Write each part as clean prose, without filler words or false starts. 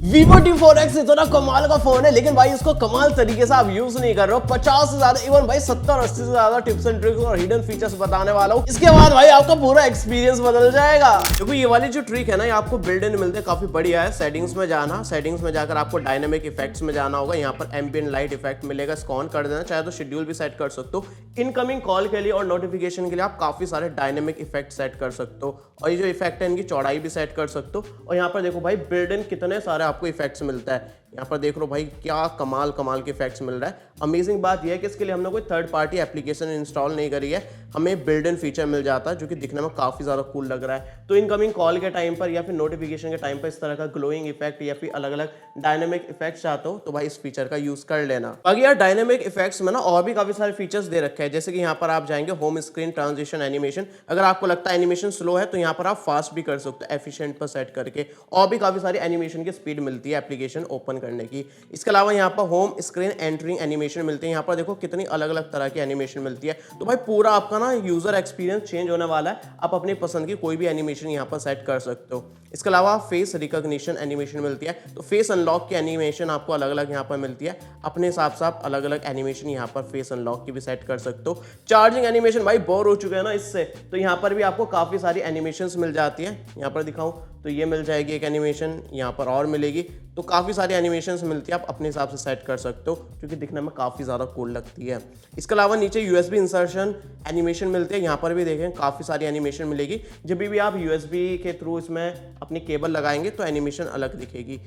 Vivo T4X इतना कमाल का फोन है, लेकिन भाई इसको कमाल तरीके से आप यूज नहीं कर रहे हो। 50 से ज्यादा, इवन भाई 70-80 से ज्यादा टिप्स एंड ट्रिक्स और हिडन फीचर्स बताने वाला हूँ। इसके बाद भाई आपका पूरा एक्सपीरियंस बदल जाएगा। देखो ये वाली जो ट्रिक है ना, ये आपको बिल्ड इन मिलते हैं, काफी बढ़िया है। सेटिंग्स में जाना, सेटिंग्स में जाकर आपको डायनेमिक इफेक्ट्स में जाना होगा। यहाँ पर एम्बिएंट लाइट इफेक्ट मिलेगा, इसको ऑन कर देना। चाहे तो शेड्यूल भी सेट कर सकते हो। इनकमिंग कॉल के लिए और नोटिफिकेशन के लिए आप काफी सारे डायनेमिक इफेक्ट सेट कर सकते हो, और ये जो इफेक्ट है इनकी चौड़ाई भी सेट कर सकते हो। और यहाँ पर देखो भाई बिल्ड इन कितने सारे आपको इफेक्ट्स मिलता है। यहाँ पर देख लो भाई क्या कमाल कमाल के इफेक्ट्स मिल रहा है। अमेजिंग बात यह है कि इसके लिए हमने कोई थर्ड पार्टी एप्लीकेशन इंस्टॉल नहीं करी है, हमें बिल्ड इन फीचर मिल जाता है, जो कि दिखने में काफी ज्यादा कूल लग रहा है। तो इनकमिंग कॉल के टाइम पर या फिर नोटिफिकेशन के टाइम पर इस तरह का ग्लोइंग इफेक्ट या फिर अलग अलग डायनेमिक इफेक्ट्स चाहते हो तो भाई इस फीचर का यूज कर लेना। बाकी यार डायनेमिक इफेक्ट्स में ना और भी काफी सारे फीचर्स दे रखे हैं, जैसे कि यहाँ पर आप जाएंगे होम स्क्रीन ट्रांजिशन एनिमेशन। अगर आपको लगता है एनिमेशन स्लो है तो यहाँ पर आप फास्ट भी कर सकते हो एफिशिएंट पर सेट करके, और भी काफी सारी एनिमेशन की स्पीड मिलती है एप्लीकेशन ओपन करने की। इसके अलावा यहाँ पर होम स्क्रीन एंटरिंग एनिमेशन मिलते हैं। यहाँ पर देखो कितनी अलग अलग तरह की एनिमेशन मिलती है। तो भाई पूरा आपका ना यूजर एक्सपीरियंस चेंज होने वाला है। आप अपनी पसंद की कोई भी एनिमेशन यहाँ पर सेट कर सकते हो। इसके अलावा फेस रिकॉग्निशन एनिमेशन मिलती है, तो फेस अनलॉक की एनिमेशन आपको अलग अलग यहाँ पर मिलती है। अपने हिसाब से आप अलग अलग एनिमेशन यहाँ पर फेस अनलॉक की भी सेट कर सकते हो। चार्जिंग एनिमेशन, भाई बोर हो चुके हैं ना इससे, तो यहाँ पर भी आपको काफी सारी एनिमेशंस मिल जाती है। यहाँ पर दिखाऊं तो ये मिल जाएगी एक एनिमेशन, यहाँ पर और मिलेगी। तो काफ़ी सारी एनिमेशंस मिलती है, आप अपने हिसाब से सेट कर सकते हो, क्योंकि दिखने में काफ़ी ज़्यादा कूल लगती है। इसके अलावा नीचे USB इंसर्शन एनिमेशन मिलते हैं। यहाँ पर भी देखें काफ़ी सारी एनिमेशन मिलेगी। जब भी आप USB के थ्रू इसमें अपनी केबल लगाएंगे तो एनिमेशन अलग दिखेगी।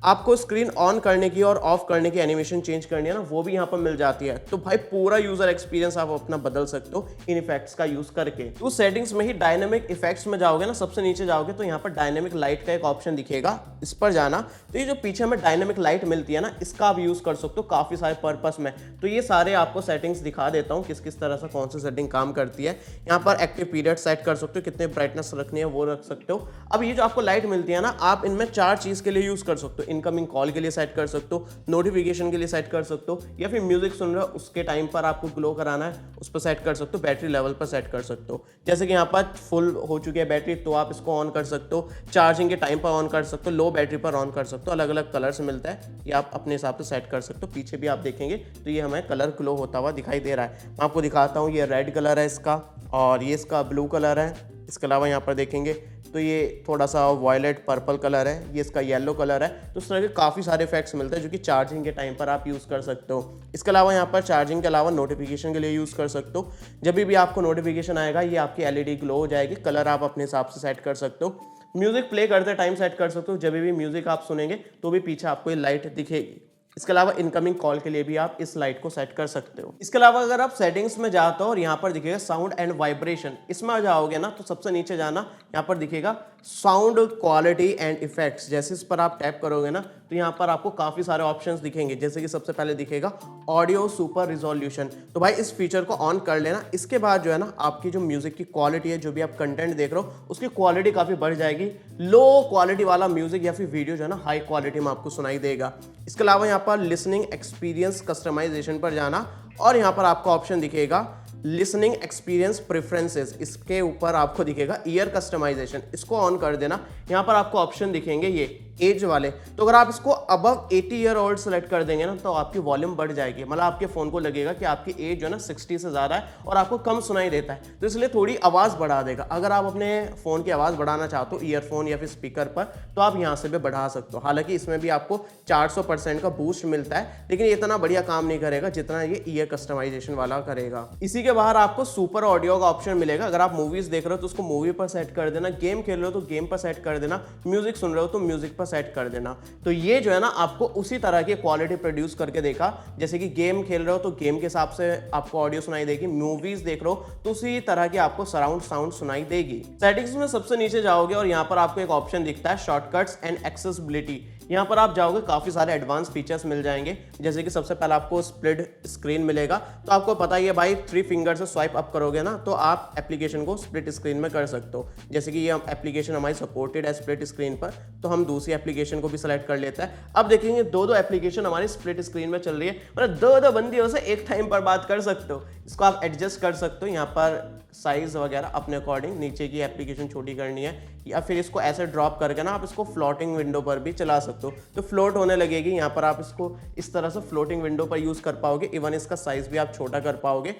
आपको स्क्रीन ऑन करने की और ऑफ करने की एनिमेशन चेंज करनी है ना, वो भी यहाँ पर मिल जाती है। तो भाई पूरा यूजर एक्सपीरियंस आप अपना बदल सकते हो इन इफेक्ट्स का यूज करके। तो सेटिंग्स में ही डायनेमिक इफेक्ट्स में जाओगे ना, सबसे नीचे जाओगे तो यहाँ पर डायनेमिक लाइट का एक ऑप्शन दिखेगा, इस पर जाना। तो ये जो पीछे हमें डायनेमिक लाइट मिलती है ना, इसका आप यूज कर सकते हो काफी सारे पर्पस में। तो ये सारे आपको सेटिंग्स दिखा देता हूँ किस किस तरह से कौन सी सेटिंग काम करती है। यहाँ पर एक्टिव पीरियड सेट कर सकते हो, कितने ब्राइटनेस रखनी है वो रख सकते हो। अब ये जो आपको लाइट मिलती है ना, आप इनमें 4 चीज के लिए यूज कर सकते हो। इनकमिंग कॉल के लिए सेट कर सकते हो, नोटिफिकेशन के लिए सेट कर सकते हो, या फिर म्यूजिक सुन रहे हो उसके टाइम पर आपको ग्लो कराना है उस पर सेट कर सकते हो। बैटरी लेवल पर सेट कर सकते हो, जैसे कि यहाँ पर फुल हो चुकी है बैटरी तो आप इसको ऑन कर सकते हो। चार्जिंग के टाइम पर ऑन कर सकते हो, लो बैटरी पर ऑन कर सकते हो। अलग अलग कलर्स मिलता है, ये आप अपने हिसाब से सेट कर सकते हो। पीछे भी आप देखेंगे तो ये हमें कलर ग्लो होता हुआ दिखाई दे रहा है। मैं आपको दिखाता हूँ, ये रेड कलर है इसका और ये इसका ब्लू कलर है। इसके अलावा यहाँ पर देखेंगे तो ये थोड़ा सा वायलेट पर्पल कलर है, ये इसका येलो कलर है। तो इस तरह के काफ़ी सारे इफेक्ट्स मिलते हैं जो कि चार्जिंग के टाइम पर आप यूज़ कर सकते हो। इसके अलावा यहाँ पर चार्जिंग के अलावा नोटिफिकेशन के लिए यूज़ कर सकते हो। जब भी आपको नोटिफिकेशन आएगा ये आपकी LED ग्लो हो जाएगी। कलर आप अपने हिसाब से सेट कर सकते हो। म्यूजिक प्ले करते टाइम सेट कर सकते हो, जब भी म्यूजिक आप सुनेंगे तो भी पीछे आपको ये लाइट दिखेगी। इसके अलावा इनकमिंग कॉल के लिए भी आप इस लाइट को सेट कर सकते हो। इसके अलावा अगर आप सेटिंग्स में जाते हो और यहाँ पर दिखेगा साउंड एंड वाइब्रेशन, इसमें आ जाओगे ना तो सबसे नीचे जाना, यहाँ पर दिखेगा साउंड क्वालिटी एंड इफेक्ट्स। जैसे इस पर आप टैप करोगे ना तो यहाँ पर आपको काफी सारे ऑप्शंस दिखेंगे, जैसे कि सबसे पहले दिखेगा ऑडियो सुपर रिजोल्यूशन। तो भाई इस फीचर को ऑन कर लेना। इसके बाद जो है ना आपकी जो म्यूजिक की क्वालिटी है, जो भी आप कंटेंट देख रहे हो उसकी क्वालिटी काफी बढ़ जाएगी। लो क्वालिटी वाला म्यूजिक या फिर वीडियो जो है ना हाई क्वालिटी में आपको सुनाई देगा। इसके अलावा यहाँ पर लिसनिंग एक्सपीरियंस कस्टमाइजेशन पर जाना और यहाँ पर आपको ऑप्शन दिखेगा लिसनिंग एक्सपीरियंस प्रेफरेंसेस। इसके ऊपर आपको दिखेगा ईयर कस्टमाइजेशन, इसको ऑन कर देना। यहाँ पर आपको ऑप्शन दिखेंगे ये एज वाले, तो अगर आप इसको अबव 80 ईयर ओल्ड सेलेक्ट कर देंगे ना तो आपकी वॉल्यूम बढ़ जाएगी। मतलब आपके फोन को लगेगा कि आपकी एज जो है ना 60 से ज़्यादा है और आपको कम सुनाई देता है, तो इसलिए थोड़ी आवाज़ बढ़ा देगा। अगर आप अपने फ़ोन की आवाज़ बढ़ाना चाहते हो ईयरफोन या फिर स्पीकर पर तो आप यहाँ से भी बढ़ा सकते हो। हालांकि इसमें भी आपको 400% का बूस्ट मिलता है, लेकिन ये इतना बढ़िया काम नहीं करेगा जितना ये ईयर कस्टमाइजेशन वाला करेगा। इसी के बाहर आपको सुपर ऑडियो का ऑप्शन मिलेगा। अगर आप मूवीज देख रहे हो तो उसको मूवी पर सेट कर देना, गेम खेल रहे हो तो गेम पर सेट कर देना, म्यूजिक सुन रहे हो तो म्यूजिक पर सेट कर देना। तो ये जो है ना आपको उसी तरह की क्वालिटी प्रोड्यूस करके देखा, जैसे कि गेम खेल रहे हो तो गेम के हिसाब से आपको ऑडियो सुनाई देगी, मूवीज देख रहे हो तो उसी तरह की आपको सराउंड साउंड सुनाई देगी। सेटिंग्स में सबसे नीचे जाओगे और यहाँ पर आपको एक ऑप्शन दिखता है शॉर्टकट्स एंड एक्सेसिबिलिटी। यहाँ पर आप जाओगे काफी सारे एडवांस फीचर्स मिल जाएंगे, जैसे कि सबसे पहले आपको स्प्लिट स्क्रीन मिलेगा। तो आपको पता ही है भाई 3 फिंगर से स्वाइप अप करोगे ना तो आप एप्लीकेशन को स्प्लिट स्क्रीन में कर सकते हो। जैसे कि ये एप्लीकेशन हमारी सपोर्टेड है स्प्लिट स्क्रीन पर, तो हम दूसरी दूसरी एप्लीकेशन को भी सेलेक्ट कर लेता है। अब देखेंगे दो एप्लीकेशन हमारी स्प्लिट स्क्रीन में चल रही है, मतलब दो बंदियों से एक टाइम पर बात कर सकते हो। इसको आप एडजस्ट कर सकते हो, यहाँ पर साइज वगैरह अपने अकॉर्डिंग, नीचे की एप्लीकेशन छोटी करनी है या फिर इसको ऐसे ड्रॉप करके ना आप इसको फ्लोटिंग विंडो पर भी चला सकते हो, तो फ्लोट होने लगेगी। यहाँ पर आप इसको इस तरह से फ्लोटिंग विंडो पर यूज़ कर पाओगे। इवन इसका साइज भी आप छोटा कर पाओगे।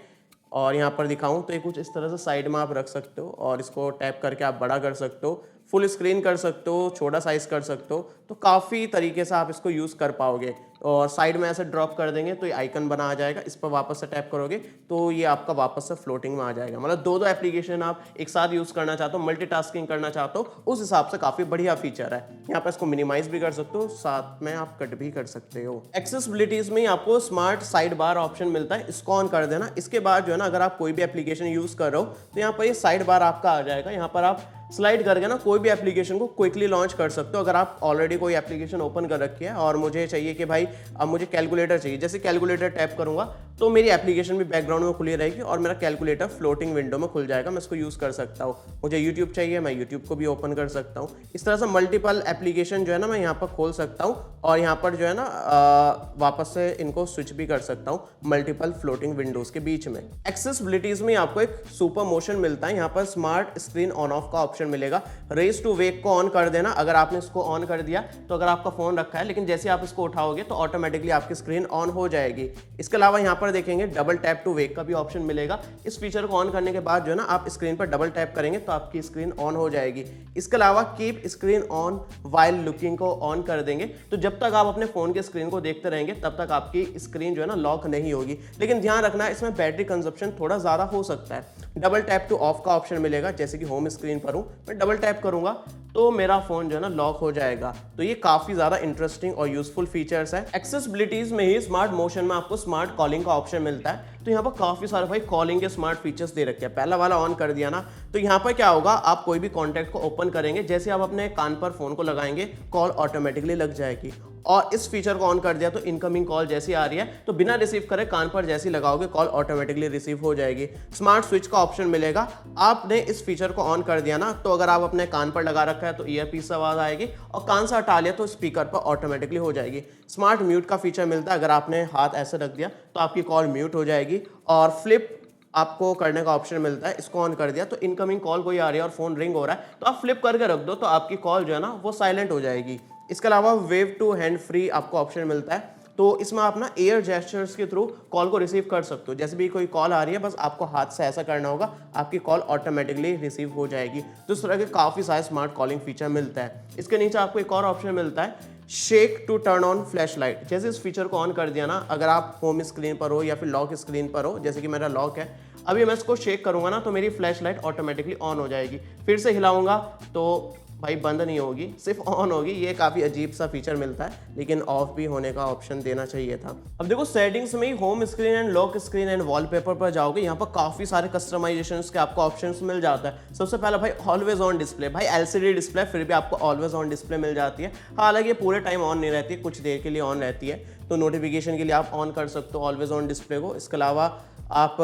और यहाँ पर दिखाऊं तो ये कुछ इस तरह से साइड में आप रख सकते हो और इसको टैप करके आप बड़ा कर सकते हो, फुल स्क्रीन कर सकते हो, छोटा साइज कर सकते हो, तो काफ़ी तरीके से आप इसको यूज़ कर पाओगे। और साइड में ऐसे ड्रॉप कर देंगे तो ये आइकन बना आ जाएगा, इस पर वापस से टैप करोगे तो ये आपका वापस से फ्लोटिंग में आ जाएगा। मतलब दो एप्लीकेशन आप एक साथ यूज़ करना चाहते हो, मल्टीटास्किंग करना चाहते हो, उस हिसाब से काफ़ी बढ़िया फीचर है। यहाँ पर इसको मिनिमाइज भी कर सकते हो, साथ में आप कट भी कर सकते हो। एक्सेसिबिलिटीज़ में आपको स्मार्ट साइड बार ऑप्शन मिलता है, इसको ऑन कर देना। इसके बाद जो है ना, अगर आप कोई भी एप्लीकेशन यूज़ कर रहे हो तो यहाँ पर ये साइड बार आपका आ जाएगा। यहाँ पर आप स्लाइड करके ना कोई भी एप्लीकेशन को क्विकली लॉन्च कर सकते हो। अगर आप ऑलरेडी कोई एप्लीकेशन ओपन कर रखी है और मुझे चाहिए कि भाई अब मुझे कैलकुलेटर चाहिए, जैसे कैलकुलेटर टैप करूंगा तो मेरी एप्लीकेशन भी बैकग्राउंड में खुली रहेगी और मेरा कैलकुलेटर फ्लोटिंग विंडो में खुल जाएगा, मैं इसको यूज़ कर सकता हूँ। मुझे यूट्यूब चाहिए, मैं यूट्यूब को भी ओपन कर सकता हूँ। इस तरह से मल्टीपल एप्लीकेशन जो है ना मैं यहाँ पर खोल सकता हूँ और यहाँ पर जो है ना वापस से इनको स्विच भी कर सकता हूँ मल्टीपल फ्लोटिंग विंडोज़ के बीच में। एक्सेसिबिलिटीज़ में आपको एक सुपर मोशन मिलता है, यहाँ पर स्मार्ट स्क्रीन ऑन ऑफ का ऑप्शन मिलेगा। रेज टू वेक को ऑन कर देना। अगर आपने इसको ऑन कर दिया तो अगर आपका फोन रखा है लेकिन जैसे आप इसको उठाओगे तो ऑटोमेटिकली आपकी स्क्रीन ऑन हो जाएगी। इसके अलावा यहाँ पर देखेंगे डबल टैप टू वेक का भी ऑप्शन मिलेगा। इस फीचर को ऑन करने के बाद जो है ना आप स्क्रीन पर डबल टैप करेंगे तो आपकी स्क्रीन ऑन हो जाएगी। इसके अलावा keep screen on while looking को ऑन कर देंगे, तो जब तक आप अपने फोन के स्क्रीन को देखते रहेंगे तब तक आपकी स्क्रीन जो है ना लॉक नहीं होगी। लेकिन ध्यान रखना है इसमें बैटरी कंजप्शन थोड़ा ज़्यादा हो सकता है। डबल टैप टू ऑफ का ऑप्शन मिलेगा, जैसे कि होम स्क्रीन पर हूँ मैं डबल टैप करूंगा तो मेरा फोन जो है ना लॉक हो जाएगा। तो ये काफी ज्यादा इंटरेस्टिंग और यूजफुल फीचर्स है। एक्सेसिबिलिटीज में ही स्मार्ट मोशन में आपको स्मार्ट कॉलिंग का ऑप्शन मिलता है, तो यहाँ पर काफी सारे भाई कॉलिंग के स्मार्ट फीचर्स दे रखे हैं। पहला वाला ऑन कर दिया ना तो यहाँ पर क्या होगा, आप कोई भी कॉन्टैक्ट को ओपन करेंगे, जैसे आप अपने कान पर फोन को लगाएंगे कॉल ऑटोमेटिकली लग जाएगी। और इस फीचर को ऑन कर दिया तो इनकमिंग कॉल जैसी आ रही है तो बिना रिसीव करे कान पर जैसी लगाओगे कॉल ऑटोमेटिकली रिसीव हो जाएगी। स्मार्ट स्विच का ऑप्शन मिलेगा, आपने इस फीचर को ऑन कर दिया ना तो अगर आप अपने कान पर लगा रखा है तो ईयरपीस से आवाज आएगी और कान से हटा लिया तो स्पीकर पर ऑटोमेटिकली हो जाएगी। स्मार्ट म्यूट का फीचर मिलता है, अगर आपने हाथ ऐसे रख दिया तो आपकी कॉल म्यूट हो जाएगी। और फ्लिप आपको करने का ऑप्शन मिलता है, इसको ऑन कर दिया तो इनकमिंग कॉल कोई आ रही है और फोन रिंग हो रहा है तो आप फ्लिप करके रख दो तो आपकी कॉल जो है ना वो साइलेंट हो जाएगी। इसके अलावा वेव टू हैंड फ्री आपको ऑप्शन मिलता है, तो इसमें आप ना एयर जेस्चर्स के थ्रू कॉल को रिसीव कर सकते हो। जैसे भी कोई कॉल आ रही है बस आपको हाथ से ऐसा करना होगा, आपकी कॉल ऑटोमेटिकली रिसीव हो जाएगी। तो इस तरह के काफ़ी सारे स्मार्ट कॉलिंग फीचर मिलता है। इसके नीचे आपको एक और ऑप्शन मिलता है, shake to turn on flash light. जैसे इस फीचर को ऑन कर दिया ना, अगर आप होम स्क्रीन पर हो या फिर लॉक स्क्रीन पर हो, जैसे कि मेरा लॉक है, अभी मैं इसको शेक करूंगा ना तो मेरी फ्लैश लाइट ऑटोमेटिकली ऑन हो जाएगी। फिर से हिलाऊंगा तो भाई बंद नहीं होगी, सिर्फ ऑन होगी। ये काफ़ी अजीब सा फीचर मिलता है, लेकिन ऑफ भी होने का ऑप्शन देना चाहिए था। अब देखो सेटिंग्स में ही home screen and lock screen and wallpaper पर जाओगे, यहाँ पर काफ़ी सारे कस्टमाइजेशंस के आपको ऑप्शंस मिल जाता है। सबसे पहला भाई ऑलवेज ऑन डिस्प्ले, भाई एलसीडी डिस्प्ले फिर भी आपको ऑलवेज ऑन डिस्प्ले मिल जाती है। हालांकि ये पूरे टाइम ऑन नहीं रहती है, कुछ देर के लिए ऑन रहती है, तो नोटिफिकेशन के लिए आप ऑन कर सकते हो ऑलवेज ऑन डिस्प्ले को। इसके अलावा आप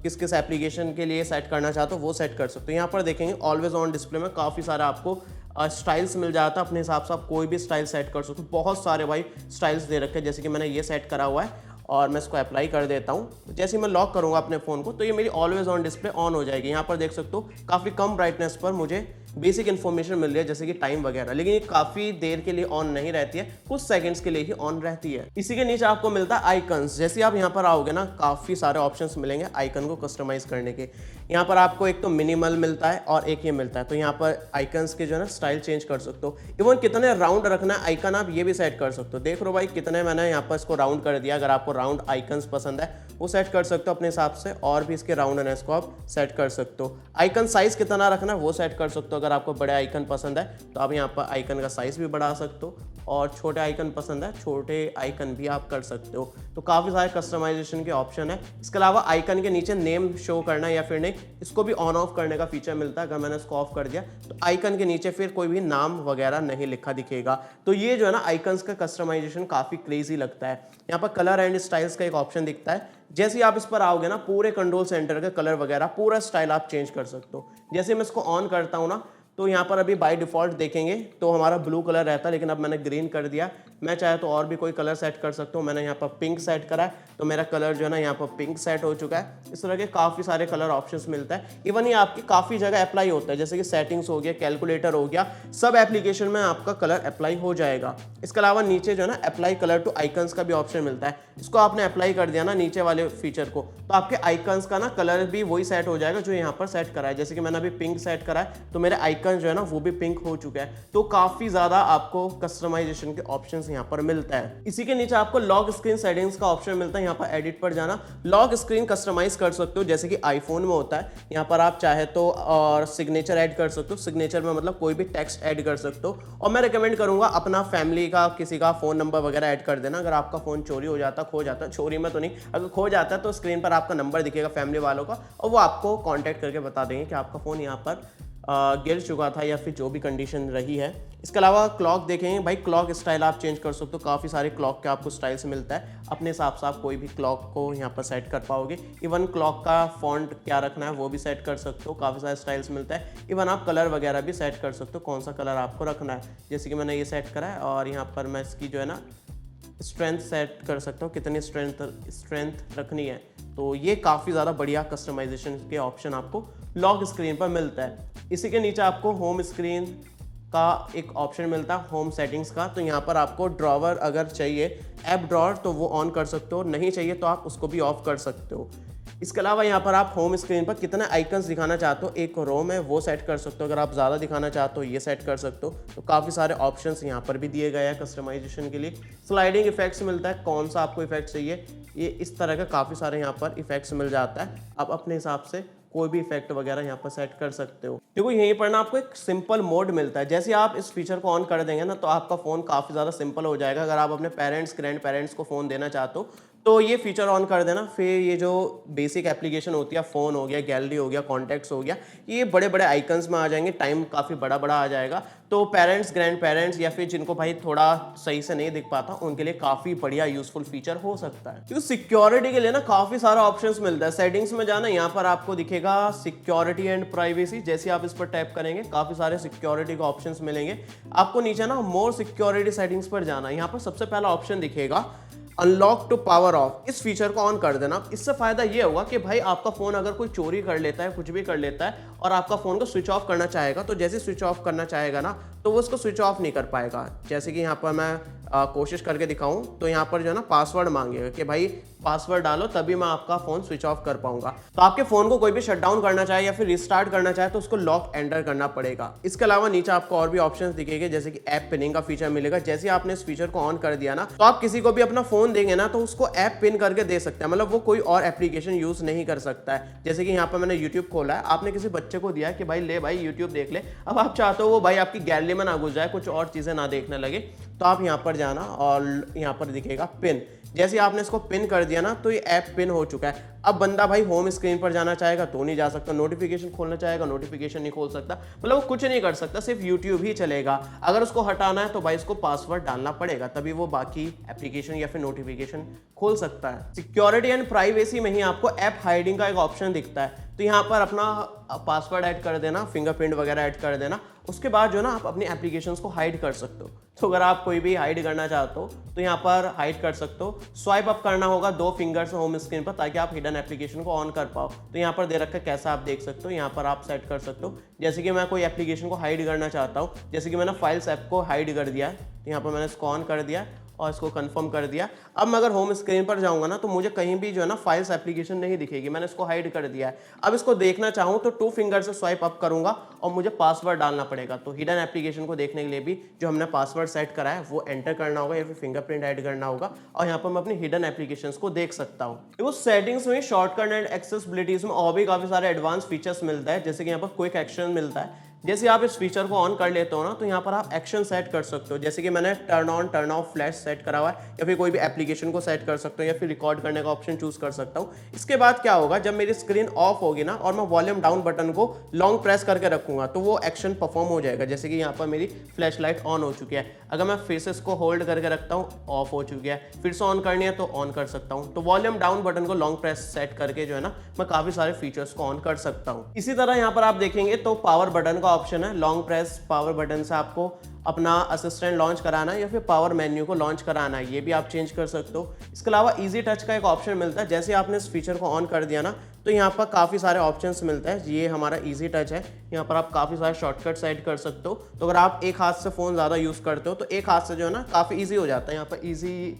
किस किस एप्लीकेशन के लिए सेट करना चाहते हो वो सेट कर सकते हो। यहाँ पर देखेंगे ऑलवेज ऑन डिस्प्ले में काफ़ी सारा आपको स्टाइल्स मिल जाता है, अपने हिसाब से आप कोई भी स्टाइल सेट कर सकते हो। बहुत सारे भाई स्टाइल्स दे रखे हैं, जैसे कि मैंने ये सेट करा हुआ है और मैं इसको अप्लाई कर देता हूँ। जैसे ही मैं लॉक करूँगा अपने फ़ोन को तो ये मेरी ऑलवेज ऑन डिस्प्ले ऑन हो जाएगी। यहाँ पर देख सकते हो काफ़ी कम ब्राइटनेस पर मुझे बेसिक इन्फॉर्मेशन मिल रही है, जैसे कि टाइम वगैरह, लेकिन ये काफ़ी देर के लिए ऑन नहीं रहती है, कुछ सेकंड्स के लिए ही ऑन रहती है। इसी के नीचे आपको मिलता है आइकन्स। जैसे आप यहाँ पर आओगे ना, काफ़ी सारे ऑप्शंस मिलेंगे आइकन को कस्टमाइज करने के। यहाँ पर आपको एक तो मिनिमल मिलता है और एक ये मिलता है, तो यहाँ पर आइकन्स के जो है ना स्टाइल चेंज कर सकते हो। इवन कितने राउंड रखना है आइकन आप ये भी सेट कर सकते हो। देख लो भाई कितने मैंने यहाँ पर इसको राउंड कर दिया। अगर आपको राउंड आइकन्स पसंद है वो सेट कर सकते हो अपने हिसाब से, और भी इसके राउंडनेस को आप सेट कर सकते हो। आइकन साइज कितना रखना है वो सेट कर सकते हो। अगर आपको बड़े आइकन पसंद है तो आप यहाँ पर आइकन का साइज भी बढ़ा सकते हो, और छोटे आइकन पसंद है छोटे आइकन भी आप कर सकते हो। तो काफ़ी सारे कस्टमाइजेशन के ऑप्शन है। इसके अलावा आइकन के नीचे नेम शो करना या फिर नहीं, इसको भी ऑन ऑफ करने का फीचर मिलता है। अगर मैंने इसको ऑफ कर दिया तो आइकन के नीचे फिर कोई भी नाम वगैरह नहीं लिखा दिखेगा। तो ये जो है ना आइकन्स का कस्टमाइजेशन काफ़ी क्रेजी लगता है। यहाँ पर कलर एंड स्टाइल्स का एक ऑप्शन दिखता है, जैसे ही आप इस पर आओगे ना पूरे कंट्रोल सेंटर के कलर वगैरह पूरा स्टाइल आप चेंज कर सकते हो। जैसे मैं इसको ऑन करता हूँ ना तो यहाँ पर अभी बाय डिफ़ॉल्ट देखेंगे तो हमारा ब्लू कलर रहता है, लेकिन अब मैंने ग्रीन कर दिया। मैं चाहे तो और भी कोई कलर सेट कर सकता हूँ। मैंने यहाँ पर पिंक सेट करा है, तो मेरा कलर जो है ना यहाँ पर पिंक सेट हो चुका है। इस तरह के काफ़ी सारे कलर ऑप्शंस मिलता है। इवन ये आपकी काफ़ी जगह अप्लाई होता है, जैसे कि सेटिंग्स हो गया, कैलकुलेटर हो गया, सब एप्लीकेशन में आपका कलर अप्लाई हो जाएगा। इसके अलावा नीचे जो है ना अप्लाई कलर टू आइकन्स का भी ऑप्शन मिलता है। इसको आपने अप्लाई कर दिया ना नीचे वाले फीचर को, तो आपके आइकन्स का ना कलर भी वही सेट हो जाएगा जो यहाँ पर सेट करा है। जैसे कि मैंने अभी पिंक सेट करा है, तो मेरे आइकन जो है ना वो भी पिंक हो चुका है। तो काफ़ी ज़्यादा आपको कस्टमाइजेशन के ऑप्शंस यहाँ पर मिलता है। इसी के नीचे आपको लॉक स्क्रीन सेटिंग्स का ऑप्शन मिलता है। यहाँ पर एडिट पर जाना, लॉक स्क्रीन कस्टमाइज कर सकते हो, जैसे कि आईफोन में होता है। यहाँ पर आप चाहे तो और सिग्नेचर ऐड कर सकते हो। सिग्नेचर में मतलब कोई भी टेक्स्ट ऐड कर सकते हो। और मैं रिकमेंड करूंगा अपना फैमिली का किसी का फ़ोन नंबर वगैरह ऐड कर देना। अगर आपका फ़ोन चोरी हो जाता, खो जाता, चोरी में तो नहीं, अगर खो जाता है तो स्क्रीन पर आपका नंबर दिखेगा फैमिली वालों का, और वो आपको कॉन्टैक्ट करके बता देंगे कि आपका फ़ोन यहाँ पर गिर चुका था या फिर जो भी कंडीशन रही है। इसके अलावा क्लॉक देखेंगे भाई, क्लॉक स्टाइल आप चेंज कर सकते हो। काफ़ी सारे क्लॉक के आपको स्टाइल्स मिलता है, अपने हिसाब से आप कोई भी क्लॉक को यहाँ पर सेट कर पाओगे। इवन क्लॉक का फॉन्ट क्या रखना है वो भी सेट कर सकते हो। काफ़ी सारे स्टाइल्स मिलता है। इवन आप कलर वगैरह भी सेट कर सकते हो, कौन सा कलर आपको रखना है। जैसे कि मैंने ये सेट करा है, और यहाँ पर मैं इसकी जो है ना स्ट्रेंथ सेट कर सकता हूँ, कितनी स्ट्रेंथ रखनी है। तो ये काफ़ी ज़्यादा बढ़िया कस्टमाइजेशन के ऑप्शन आपको लॉक स्क्रीन पर मिलता है। इसी के नीचे आपको होम स्क्रीन का एक ऑप्शन मिलता है, होम सेटिंग्स का। तो यहाँ पर आपको ड्रॉवर अगर चाहिए, ऐप ड्रॉवर, तो वो ऑन कर सकते हो, नहीं चाहिए तो आप उसको भी ऑफ कर सकते हो। इसके अलावा यहाँ पर आप होम स्क्रीन पर कितना आइकन्स दिखाना चाहते हो, एक रो में वो सेट कर सकते हो। अगर आप ज़्यादा दिखाना चाहते हो ये सेट कर सकते हो। तो काफ़ी सारे ऑप्शंस यहाँ पर भी दिए गए हैं कस्टमाइजेशन के लिए। स्लाइडिंग इफेक्ट्स मिलता है, कौन सा आपको इफेक्ट चाहिए, ये इस तरह का काफ़ी सारे यहाँ पर इफेक्ट्स मिल जाता है। आप अपने हिसाब से कोई भी इफेक्ट वगैरह यहाँ पर सेट कर सकते हो। देखो यहीं पर ना आपको एक सिंपल मोड मिलता है। जैसे आप इस फीचर को ऑन कर देंगे ना, तो आपका फ़ोन काफ़ी ज़्यादा सिंपल हो जाएगा। अगर आप अपने पेरेंट्स, ग्रैंड पेरेंट्स को फ़ोन देना चाहते हो तो ये फीचर ऑन कर देना। फिर ये जो बेसिक एप्लीकेशन होती है, फ़ोन हो गया, गैलरी हो गया, कॉन्टैक्ट्स हो गया, ये बड़े बड़े आइकन्स में आ जाएंगे, टाइम काफ़ी बड़ा बड़ा आ जाएगा। तो पेरेंट्स, ग्रैंड पेरेंट्स या फिर जिनको भाई थोड़ा सही से नहीं दिख पाता, उनके लिए काफ़ी बढ़िया यूजफुल फीचर हो सकता है। क्योंकि सिक्योरिटी के लिए ना काफ़ी सारा ऑप्शंस मिलता है। सेटिंग्स में जाना, यहाँ पर आपको दिखेगा सिक्योरिटी एंड प्राइवेसी। जैसे आप इस पर टैप करेंगे काफ़ी सारे सिक्योरिटी के ऑप्शंस मिलेंगे आपको। नीचे ना मोर सिक्योरिटी सेटिंग्स पर जाना, यहाँ पर सबसे पहला ऑप्शन दिखेगा अनलॉक टू पावर ऑफ। इस फीचर को ऑन कर देना। इससे फायदा ये होगा कि भाई आपका फोन अगर कोई चोरी कर लेता है, कुछ भी कर लेता है, और आपका फोन को स्विच ऑफ करना चाहेगा, तो जैसे स्विच ऑफ करना चाहेगा ना, तो वो उसको स्विच ऑफ नहीं कर पाएगा। जैसे कि यहाँ पर मैं कोशिश करके दिखाऊं, तो यहाँ पर जो है ना पासवर्ड मांगेगा कि भाई पासवर्ड डालो, तभी मैं आपका फोन स्विच ऑफ कर पाऊंगा। तो आपके फोन को कोई भी शट डाउन करना चाहे या फिर रिस्टार्ट करना चाहे तो उसको लॉक एंटर करना पड़ेगा। इसके अलावा नीचे आपको और भी ऑप्शंस दिखेंगे, जैसे कि ऐप पिनिंग का फीचर मिलेगा। जैसे आपने इस फीचर को ऑन कर दिया ना, तो आप किसी को भी अपना फोन देंगे ना, तो उसको ऐप पिन करके दे सकते हैं। मतलब वो कोई और एप्लीकेशन यूज नहीं कर सकता है। जैसे कि यहाँ पर मैंने यूट्यूब खोला है, आपने किसी बच्चे को दिया कि भाई ले भाई यूट्यूब देख ले। अब आप चाहते हो वो भाई आपकी गैलरी में ना घुस जाए, कुछ और चीजें ना देखने लगे, तो आप यहाँ पर जाना और यहाँ पर दिखेगा पिन। जैसे आपने इसको पिन कर दिया ना, तो ये ऐप पिन हो चुका है। अब बंदा भाई होम स्क्रीन पर जाना चाहेगा तो नहीं जा सकता, नोटिफिकेशन खोलना चाहेगा नोटिफिकेशन नहीं खोल सकता, मतलब वो कुछ नहीं कर सकता, सिर्फ यूट्यूब ही चलेगा। अगर उसको हटाना है तो भाई इसको पासवर्ड डालना पड़ेगा, तभी वो बाकी एप्लीकेशन या फिर नोटिफिकेशन खोल सकता है। सिक्योरिटी एंड प्राइवेसी में ही आपको ऐप हाइडिंग का एक ऑप्शन दिखता है। तो यहाँ पर अपना पासवर्ड ऐड कर देना, फिंगरप्रिंट वगैरह ऐड कर देना, उसके बाद जो है ना आप अपनी एप्लीकेशंस को हाइड कर सकते हो। तो अगर आप कोई भी हाइड करना चाहते हो तो यहाँ पर हाइड कर सकते हो। स्वाइप अप करना होगा 2 फिंगर से होम स्क्रीन पर, ताकि आप हिडन एप्लीकेशन को ऑन कर पाओ। तो यहाँ पर दे रखा है कैसा आप देख सकते हो, यहाँ पर आप सेट कर सकते हो। जैसे कि मैं कोई एप्लीकेशन को हाइड करना चाहता हूँ, जैसे कि मैंने फाइल्स ऐप को हाइड कर दिया है, तो यहाँ पर मैंने इसको ऑन कर दिया और इसको कंफर्म कर दिया। अब मैं अगर होम स्क्रीन पर जाऊंगा ना, तो मुझे कहीं भी जो है ना फाइल्स एप्लीकेशन नहीं दिखेगी, मैंने इसको हाइड कर दिया है। अब इसको देखना चाहूँ तो 2 फिंगर से स्वाइप अप करूंगा और मुझे पासवर्ड डालना पड़ेगा। तो हिडन एप्लीकेशन को देखने के लिए भी जो हमने पासवर्ड सेट करा है वो एंटर करना होगा या फिर फिंगरप्रिंट ऐड करना होगा, और यहाँ पर मैं अपनी हिडन एप्लीकेशंस को देख सकता हूँ। देखो सेटिंग्स में, शॉर्टकट एंड एक्सेसिबिलिटीज में और भी काफी सारे एडवांस फीचर्स मिलता है। जैसे कि यहाँ पर क्विक एक्शन मिलता है। जैसे आप इस फीचर को ऑन कर लेते हो ना, तो यहाँ पर आप एक्शन सेट कर सकते हो। जैसे कि मैंने turn on turn off flash set करा हुआ है, या फिर कोई भी एप्लीकेशन को सेट कर सकते हो, या फिर रिकॉर्ड करने का ऑप्शन चूज कर सकता हूँ। इसके बाद क्या होगा, जब मेरी स्क्रीन ऑफ होगी ना और मैं वॉल्यूम डाउन बटन को लॉन्ग प्रेस करके रखूंगा, तो वो एक्शन परफॉर्म हो जाएगा। जैसे कि यहाँ पर मेरी फ्लैश लाइट ऑन हो चुकी है, अगर मैं फिर से इसको होल्ड करके रखता हूँ, ऑफ हो चुकी है, फिर से ऑन करनी है तो ऑन कर सकता हूँ। तो वॉल्यूम डाउन बटन को लॉन्ग प्रेस सेट करके जो है ना, मैं काफी सारे फीचर्स को ऑन कर सकता हूँ। इसी तरह यहाँ पर आप देखेंगे तो पावर बटन का ऑप्शन है, लॉन्ग प्रेस पावर बटन से आपको अपना असिस्टेंट लॉन्च कराना है या फिर पावर मेन्यू को लॉन्च कराना है, ये भी आप चेंज कर सकते हो। इसके अलावा इजी टच का एक ऑप्शन मिलता है, जैसे आपने इस फीचर को ऑन कर दिया ना तो यहाँ पर काफ़ी सारे ऑप्शंस मिलते हैं। ये हमारा इजी टच है, यहाँ पर आप काफ़ी सारे शॉर्टकट सेट कर सकते हो। तो अगर आप एक हाथ से फ़ोन ज़्यादा यूज़ करते हो तो एक हाथ से जो है ना काफ़ी ईजी हो जाता है। यहाँ पर ईजी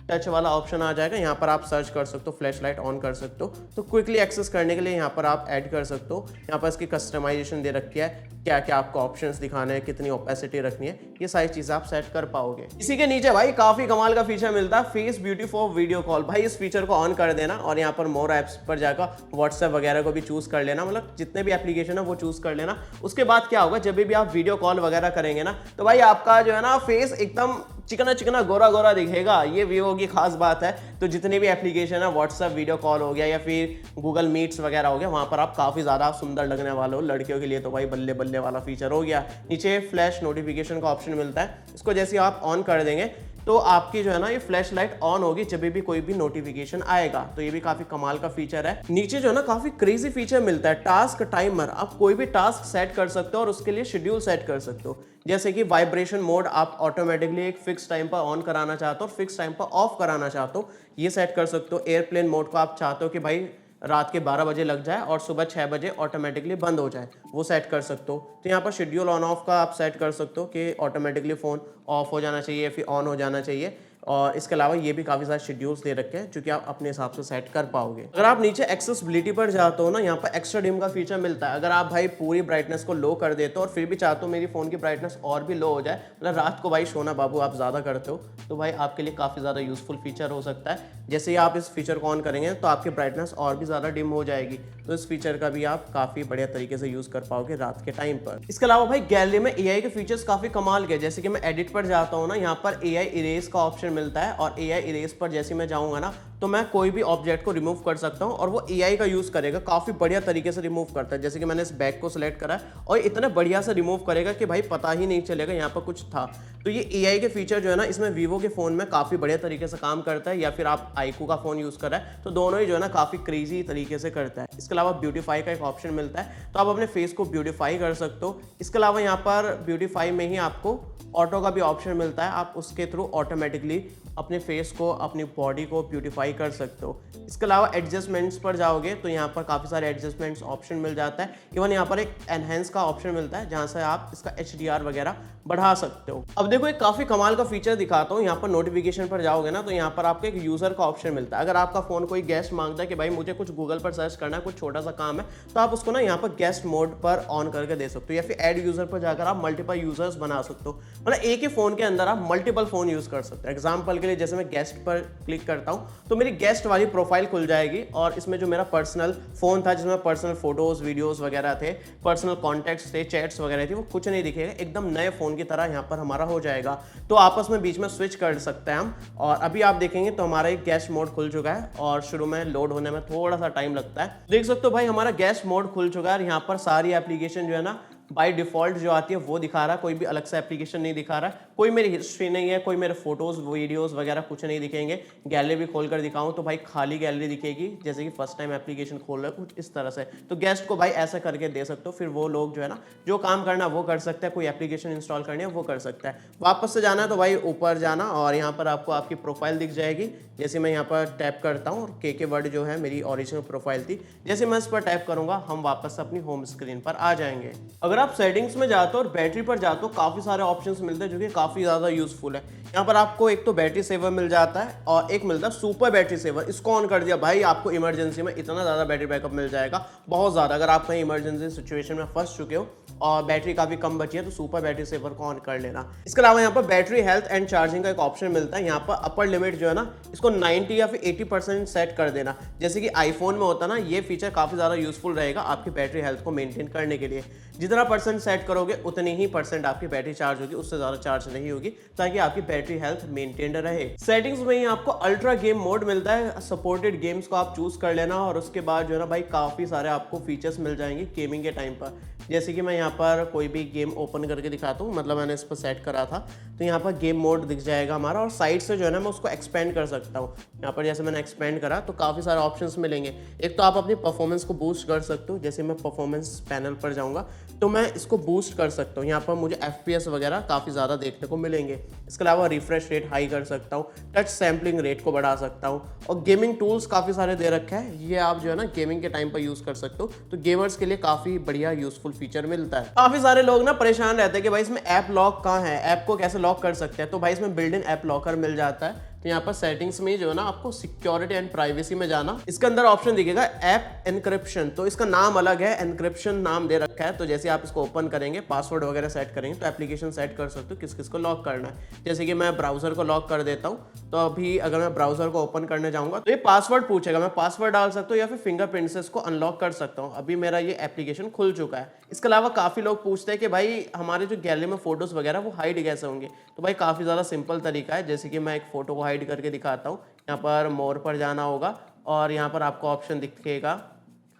टच वाला ऑप्शन आ जाएगा, यहाँ पर आप सर्च कर सकते हो, फ्लैश लाइट ऑन कर सकते हो, तो क्विकली एक्सेस करने के लिए यहाँ पर आप ऐड कर सकते हो। यहाँ पर इसकी कस्टमाइजेशन दे रखी है, क्या क्या आपको ऑप्शंस दिखाने हैं, कितनी ओपेसिटी रखनी है, ये सारी चीजें आप सेट कर पाओगे। इसी के नीचे भाई काफी कमाल का फीचर मिलता है, face beauty for video call. भाई इस फीचर को ऑन कर देना और यहाँ पर मोर ऐप्स पर जाकर व्हाट्सएप वगैरह को भी चूज कर लेना, मतलब जितने भी एप्लीकेशन है वो चूज कर लेना। उसके बाद क्या होगा, जब भी आप वीडियो कॉल वगैरह करेंगे ना तो भाई आपका जो है ना फेस एकदम चिकना चिकना गोरा गोरा दिखेगा, ये वीवो की खास बात है। तो जितने भी एप्लीकेशन है, व्हाट्सएप वीडियो कॉल हो गया या फिर गूगल मीट्स वगैरह हो गया, वहां पर आप काफी ज्यादा सुंदर लगने वाले हो। लड़कियों के लिए तो भाई बल्ले बल्ले वाला फीचर हो गया। नीचे फ्लैश नोटिफिकेशन का ऑप्शन मिलता है, इसको जैसे आप ऑन कर देंगे तो आपकी जो है ना ये फ्लैश लाइट ऑन होगी जब भी कोई भी नोटिफिकेशन आएगा। तो ये भी काफी कमाल का फीचर है। नीचे जो है ना काफी क्रेजी फीचर मिलता है, टास्क टाइमर। आप कोई भी टास्क सेट कर सकते हो और उसके लिए शेड्यूल सेट कर सकते हो। जैसे कि वाइब्रेशन मोड आप ऑटोमेटिकली एक फिक्स टाइम पर ऑन कराना चाहते हो और फिक्स टाइम पर ऑफ कराना चाहते हो, ये सेट कर सकते हो। एयरप्लेन मोड को आप चाहते हो कि भाई रात के 12 बजे लग जाए और सुबह 6 बजे ऑटोमेटिकली बंद हो जाए, वो सेट कर सकते हो। तो यहाँ पर शेड्यूल ऑन ऑफ का आप सेट कर सकते हो कि ऑटोमेटिकली फ़ोन ऑफ हो जाना चाहिए या फिर ऑन हो जाना चाहिए। और इसके अलावा ये भी काफ़ी सारे शेड्यूल्स दे रखे हैं जो कि आप अपने हिसाब से सेट कर पाओगे। अगर आप नीचे एक्सेसिबिलिटी पर जाते हो ना, यहाँ पर एक्स्ट्रा डिम का फीचर मिलता है। अगर आप भाई पूरी ब्राइटनेस को लो कर देते हो और फिर भी चाहते हो मेरी फ़ोन की ब्राइटनेस और भी लो हो जाए, मतलब रात को भाई सोना बाबू आप ज़्यादा करते हो, तो भाई आपके लिए काफ़ी ज़्यादा यूजफुल फीचर हो सकता है। जैसे ही आप इस फीचर को ऑन करेंगे तो आपकी ब्राइटनेस और भी ज़्यादा डिम हो जाएगी, तो इस फीचर का भी आप काफ़ी बढ़िया तरीके से यूज़ कर पाओगे रात के टाइम पर। इसके अलावा भाई गैलरी में AI के फीचर्स काफ़ी कमाल के, जैसे कि मैं एडिट पर जाता हूँ ना, यहाँ पर AI इरेज का ऑप्शन मिलता है और AI इरेज पर जैसे मैं जाऊँगा ना तो मैं कोई भी ऑब्जेक्ट को रिमूव कर सकता हूँ और वो AI का यूज़ करेगा, काफ़ी बढ़िया तरीके से रिमूव करता है। जैसे कि मैंने इस बैग को सिलेक्ट करा है और इतना बढ़िया से रिमूव करेगा कि भाई पता ही नहीं चलेगा यहाँ पर कुछ था। तो ये AI के फीचर जो है ना, इसमें वीवो के फ़ोन में काफ़ी बढ़िया तरीके से काम करता है, या फिर आप iQOO का फ़ोन यूज़ कर रहा है तो दोनों ही जो है ना काफ़ी क्रेजी तरीके से करता है। इसके अलावा ब्यूटीफाई का एक ऑप्शन मिलता है, तो आप अपने फेस को ब्यूटीफाई कर सकते हो। इसके अलावा यहाँ पर ब्यूटीफाई में ही आपको ऑटो का भी ऑप्शन मिलता है, आप उसके थ्रू ऑटोमेटिकली अपने फेस को, अपनी बॉडी को ब्यूटीफाई कर सकते हो। इसके अलावा एडजस्टमेंट्स पर जाओगे तो यहाँ पर काफ़ी सारे एडजस्टमेंट्स ऑप्शन मिल जाता है। इवन यहाँ पर एक एनहेंस का ऑप्शन मिलता है जहाँ से आप इसका HDR वगैरह बढ़ा सकते हो। अब देखो एक काफ़ी कमाल का फीचर दिखाता हूँ। यहाँ पर नोटिफिकेशन पर जाओगे ना तो यहाँ पर आपको एक यूज़र का ऑप्शन मिलता है। अगर आपका फ़ोन कोई गेस्ट मांगता है कि भाई मुझे कुछ गूगल पर सर्च करना है, कुछ छोटा सा काम है, तो आप उसको ना यहाँ पर गेस्ट मोड पर ऑन करके दे सकते हो, या फिर ऐड यूज़र पर जाकर आप मल्टीपल यूजर्स बना सकते हो। मतलब एक ही फ़ोन के अंदर आप मल्टीपल फ़ोन यूज़ कर सकते हो। एग्जाम्पल के लिए जैसे मैं गेस्ट पर क्लिक करता हूँ तो मेरी गेस्ट वाली प्रोफाइल खुल जाएगी और इसमें जो मेरा पर्सनल फ़ोन था, जिसमें पर्सनल फोटोज़ वीडियोज़ वगैरह थे, पर्सनल कॉन्टैक्ट्स थे, चैट्स वगैरह थी, वो कुछ नहीं दिखेगा, एकदम नए फ़ोन की तरह यहाँ पर हमारा हो जाएगा। तो आपस में बीच में स्विच कर सकते हैं हम। और अभी आप देखेंगे तो हमारा एक गेस्ट मोड खुल चुका है और शुरू में लोड होने में थोड़ा सा टाइम लगता है। देख सकते हो भाई हमारा गेस्ट मोड खुल चुका है और यहाँ पर सारी एप्लीकेशन जो है ना बाय डिफॉल्ट जो आती है वो दिखा रहा है, कोई भी अलग से एप्लीकेशन नहीं दिखा रहा है, कोई मेरी हिस्ट्री नहीं है, कोई मेरे फोटोज़ वीडियोस वगैरह कुछ नहीं दिखेंगे। गैलरी भी खोल कर दिखाऊं तो भाई खाली गैलरी दिखेगी, जैसे कि फर्स्ट टाइम एप्लीकेशन खोल रहे हो कुछ इस तरह से। तो गेस्ट को भाई ऐसा करके दे सकते हो, फिर वो लोग जो है ना जो काम करना वो कर सकते हैं, कोई एप्लीकेशन इंस्टॉल करनी है वो कर सकता है। वापस से जाना है तो भाई ऊपर जाना और यहाँ पर आपको आपकी प्रोफाइल दिख जाएगी। जैसे मैं यहाँ पर टैप करता हूँ और के वर्ड जो है मेरी ओरिजिनल प्रोफाइल थी, जैसे मैं इस पर टैप करूँगा हम वापस अपनी होम स्क्रीन पर आ जाएंगे। अगर आप सेटिंग्स में जाते हो और बैटरी पर जाते हो, काफ़ी सारे ऑप्शंस मिलते हैं जो कि काफ़ी ज़्यादा यूजफुल है। यहाँ पर आपको एक तो बैटरी सेवर मिल जाता है और एक मिलता है सुपर बैटरी सेवर। इसको ऑन कर दिया भाई आपको इमरजेंसी में इतना ज़्यादा बैटरी बैकअप मिल जाएगा, बहुत ज़्यादा। अगर आप कहीं इमरजेंसी सिचुएशन में फंस चुके हो और बैटरी काफ़ी कम बची है तो सुपर बैटरी सेवर को ऑन कर लेना। इसके अलावा यहाँ पर बैटरी हेल्थ एंड चार्जिंग का एक ऑप्शन मिलता है। यहाँ पर अपर लिमिट जो है ना इसको 90 या फिर 80% सेट कर देना, जैसे कि आईफोन में होता है ना। ये फीचर काफ़ी ज़्यादा यूजफुल रहेगा आपकी बैटरी हेल्थ को मेंटेन करने के लिए। जितना परसेंट सेट करोगे उतनी ही परसेंट आपकी बैटरी चार्ज होगी, उससे ज़्यादा चार्ज नहीं होगी, ताकि आपकी बैटरी हेल्थ मेंटेन्ड रहे। सेटिंग्स में ही आपको अल्ट्रा गेम मोड मिलता है, सपोर्टेड गेम्स को आप चूज कर लेना और उसके बाद जो है ना भाई काफ़ी सारे आपको फीचर्स मिल जाएंगे गेमिंग के टाइम पर। जैसे कि मैं यहाँ पर कोई भी गेम ओपन करके दिखाता हूँ, मतलब मैंने इस पर सेट करा था तो यहाँ पर गेम मोड दिख जाएगा हमारा और साइड से जो है ना मैं उसको एक्सपेंड कर सकता हूँ। यहाँ पर जैसे मैंने एक्सपेंड करा तो काफ़ी सारे ऑप्शंस मिलेंगे। एक तो आप अपनी परफॉर्मेंस को बूस्ट कर सकते हो, जैसे मैं परफॉर्मेंस पैनल पर जाऊँगा तो मैं मैं इसको बूस्ट कर सकता हूँ, यहाँ पर मुझे FPS वगैरह काफ़ी ज़्यादा देखने को मिलेंगे। इसके अलावा रिफ्रेश रेट हाई कर सकता हूँ, टच सैम्पलिंग रेट को बढ़ा सकता हूँ, और गेमिंग टूल्स काफ़ी सारे दे रखे हैं, ये आप जो है ना गेमिंग के टाइम पर यूज़ कर सकते हो। तो गेमर्स के लिए काफ़ी बढ़िया यूजफुल फीचर मिलता है। काफ़ी सारे लोग ना परेशान रहते हैं कि भाई इसमें ऐप लॉक कहाँ है, ऐप को कैसे लॉक कर सकते हैं। तो भाई इसमें बिल्ट इन ऐप लॉकर मिल जाता है। तो यहाँ पर सेटिंग्स में जो है ना आपको सिक्योरिटी एंड प्राइवेसी में जाना, इसके अंदर ऑप्शन दिखेगा ऐप एनक्रिप्शन। तो इसका नाम अलग है, एनक्रिप्शन नाम दे रखा है। तो जैसे आप इसको ओपन करेंगे, पासवर्ड वगैरह सेट करेंगे, तो एप्लीकेशन सेट कर सकते हो किस किस को लॉक करना है। जैसे कि मैं ब्राउजर को लॉक कर देता हूँ, तो अभी अगर मैं ब्राउजर को ओपन करने जाऊंगा तो ये पासवर्ड पूछेगा, मैं पासवर्ड डाल सकता हूँ या फिर फिंगरप्रिंट से इसको अनलॉक कर सकता हूँ। अभी मेरा ये एप्लीकेशन खुल चुका है। इसके अलावा काफ़ी लोग पूछते हैं कि भाई हमारे जो गैलरी में फोटोज वगैरह वो हाइड कैसे होंगे। तो भाई काफ़ी ज़्यादा सिंपल तरीका है। जैसे कि मैं एक फोटो को हाइड करके दिखाता हूँ। यहाँ पर मोर पर जाना होगा और यहाँ पर आपको ऑप्शन दिखेगा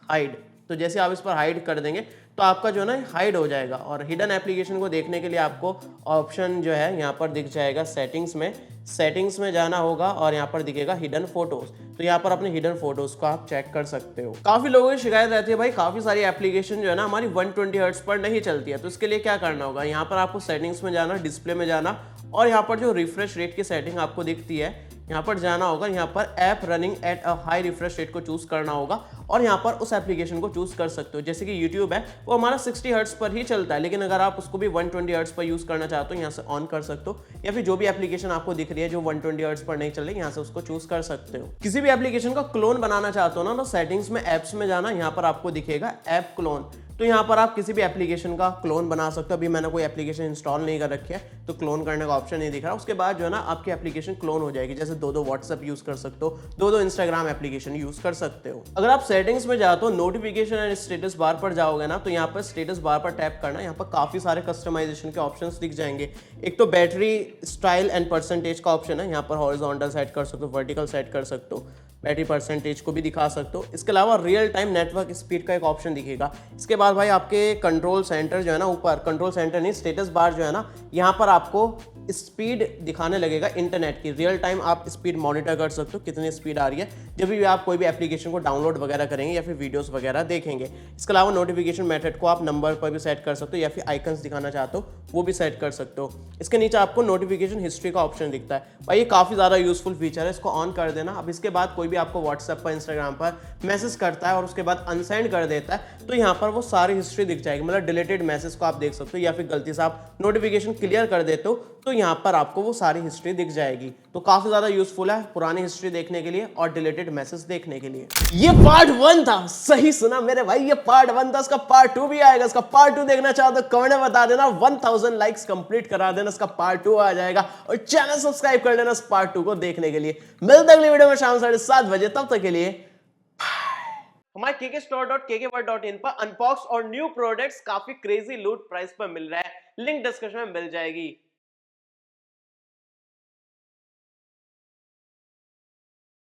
हाइड। तो जैसे आप इस पर हाइड कर देंगे तो आपका जो है ना हाइड हो जाएगा। और हिडन एप्लीकेशन को देखने के लिए आपको ऑप्शन जो है यहाँ पर दिख जाएगा सेटिंग्स में जाना होगा और यहाँ पर दिखेगा हिडन फोटोज। तो यहाँ पर अपने हिडन फोटोज को आप चेक कर सकते हो। काफी लोगों की शिकायत रहती है भाई काफी सारी एप्लीकेशन जो है ना हमारी 120 हर्ट्ज पर नहीं चलती है। तो इसके लिए क्या करना होगा, यहाँ पर आपको सेटिंग्स में जाना, डिस्प्ले में जाना, और यहाँ पर जो रिफ्रेश रेट की सेटिंग आपको दिखती है यहाँ पर जाना होगा। यहाँ पर app running at a high refresh rate को चूज करना होगा और यहाँ पर उस एप्लीकेशन को चूज कर सकते हो। जैसे कि YouTube है वो हमारा 60 हर्ट्ज पर ही चलता है, लेकिन अगर आप उसको भी 120 हर्ट्ज पर यूज करना चाहते हो यहाँ से ऑन कर सकते हो, या फिर जो भी एप्लीकेशन आपको दिख रही है जो 120 हर्ट्ज पर नहीं चल रही यहाँ से उसको चूज कर सकते हो। किसी भी एप्लीकेशन का क्लोन बनाना चाहते हो ना, तो सेटिंग्स में एप्स में जाना, यहाँ पर आपको दिखेगा ऐप क्लोन। तो यहाँ पर आप किसी भी एप्लीकेशन का क्लोन बना सकते हो। अभी मैंने कोई एप्लीकेशन इंस्टॉल नहीं कर रखी है तो क्लोन करने का ऑप्शन नहीं दिख रहा। उसके बाद जो है ना आपकी एप्लीकेशन क्लोन हो जाएगी। जैसे दो व्हाट्सएप यूज कर सकते हो, दो इंस्टाग्राम एप्लीकेशन यूज कर सकते हो। अगर आप सेटिंग्स में जाते हो, नोटिफिकेशन एंड स्टेटस बार पर जाओगे ना, तो यहाँ पर स्टेटस बार पर टैप करना, यहाँ पर काफी सारे कस्टमाइजेशन के ऑप्शंस दिख जाएंगे। एक तो बैटरी स्टाइल एंड परसेंटेज का ऑप्शन है, यहाँ पर हॉरिजॉन्टल सेट कर सकते हो, वर्टिकल सेट कर सकते हो, बैटरी परसेंटेज को भी दिखा सकते हो। इसके अलावा रियल टाइम नेटवर्क स्पीड का एक ऑप्शन दिखेगा। इसके बाद भाई आपके कंट्रोल सेंटर जो है ना, ऊपर कंट्रोल सेंटर नहीं स्टेटस बार जो है ना, यहाँ पर आपको स्पीड दिखाने लगेगा इंटरनेट की। रियल टाइम आप स्पीड मॉनिटर कर सकते हो कितनी स्पीड आ रही है जब भी आप कोई भी एप्लीकेशन को डाउनलोड वगैरह करेंगे या फिर वीडियोस वगैरह देखेंगे। इसके अलावा नोटिफिकेशन मेथड को आप नंबर पर भी सेट कर सकते हो या फिर आइकन्स दिखाना चाहते हो वो भी सेट कर सकते हो। इसके नीचे आपको नोटिफिकेशन हिस्ट्री का ऑप्शन दिखता है। भाई ये काफ़ी ज़्यादा यूजफुल फीचर है, इसको ऑन कर देना। अब इसके बाद कोई भी आपको व्हाट्सएप पर, इंस्टाग्राम पर मैसेज करता है और उसके बाद अनसेंड कर देता है, तो यहाँ पर वो सारी हिस्ट्री दिख जाएगी। मतलब डिलीटेड मैसेज को आप देख सकते हो, या फिर गलती से आप नोटिफिकेशन क्लियर कर देते हो तो यहाँ पर आपको वो सारी हिस्ट्री दिख जाएगी। तो काफी ज्यादा यूजफुल है पुरानी हिस्ट्री देखने के लिए और डिलीटेड मैसेज देखने के लिए। ये पार्ट 1 था, सही सुना मेरे भाई, ये पार्ट 1 था। इसका पार्ट 2 भी आएगा। इसका पार्ट 2 देखना चाहते हो कमेंट में बता देना, 1000 लाइक्स कंप्लीट करा देना, इसका पार्ट 2 आ जाएगा। और चैनल सब्सक्राइब कर लेना इस पार्ट 2 को देखने के लिए। मिलते अगली वीडियो में शाम 7:30 बजे, तब तक के लिए हमारे kkstore.kkworld.in पर अनबॉक्स और न्यू प्रोडक्ट्स काफी क्रेजी लूट प्राइस पर मिल रहा है। लिंक डिस्क्रिप्शन में मिल जाएगी।